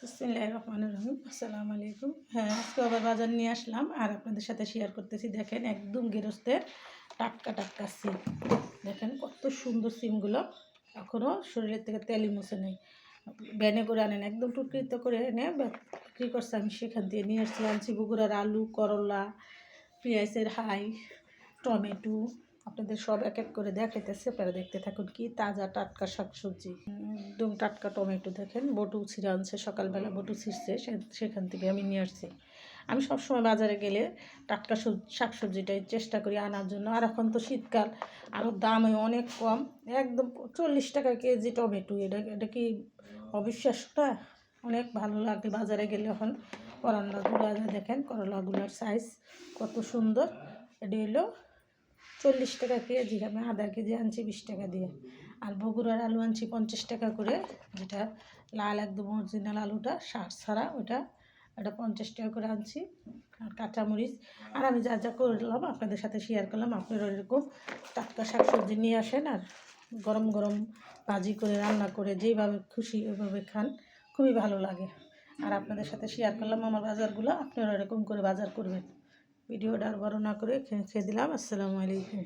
বিসমিল্লাহির রহমানির রহিম। আসসালামু আলাইকুম। হ্যাঁ, আজকে আবার বাজার নিয়ে আসলাম আর আপনাদের সাথে শেয়ার করতেছি। দেখেন একদম গৃহস্থের টাটকা টাটকা সিম। দেখেন কত সুন্দর সিমগুলো, এখনও শরীরের থেকে তেলই মুছে নেই। ব্যানে করে আনেন, একদম টুকরিত করে এনে বিক্রি করছে। আমি সেখান দিয়ে নিয়ে আসছি। আনছি বগুড়ার আলু, করলা, পেঁয়াজের হাই, টমেটো। আপনাদের সব এক এক করে দেখাইতেছে, আপনারা দেখতে থাকুন। কি তাজা টাটকা শাকসবজি, একদম টাটকা টমেটো। দেখেন বটু ছিঁড়ে আনছে, সকালবেলা বটু ছিঁড়ছে, সেখান থেকে আমি নিয়ে আসছি। আমি সবসময় বাজারে গেলে টাটকা শাকসবজিটাই চেষ্টা করি আনার জন্য। আর এখন তো শীতকাল, আরও দামে অনেক কম, একদম 40 টাকা কেজি টমেটো। এটা কি অবিশ্বাস্য না? অনেক ভালো লাগে বাজারে গেলে। এখন করলাগুলো দেখেন, করলাগুলোর সাইজ কত সুন্দর। এটা হলো 40 টাকা কেজি। আমি আধা কেজি আনছি 20 টাকা দিয়ে। আর বগুড়ার আলু আনছি 50 টাকা করে, যেটা লাল একদম অরিজিনাল আলুটা, সার ছাড়া ওটা 50 টাকা করে আনছি। আর কাঁচামরিচ। আর আমি যা যা করলাম আপনাদের সাথে শেয়ার করলাম। আপনারা এরকম টাটকা শাকসবজি নিয়ে আসেন আর গরম গরম ভাজি করে, রান্না করে, যেভাবে খুশি ওইভাবে খান, খুবই ভালো লাগে। আর আপনাদের সাথে শেয়ার করলাম আমার বাজারগুলো, আপনারা এরকম করে বাজার করবেন। ভিডিওটা আর বড় না করে খেয়ে দিলাম। আসসালামু আলাইকুম।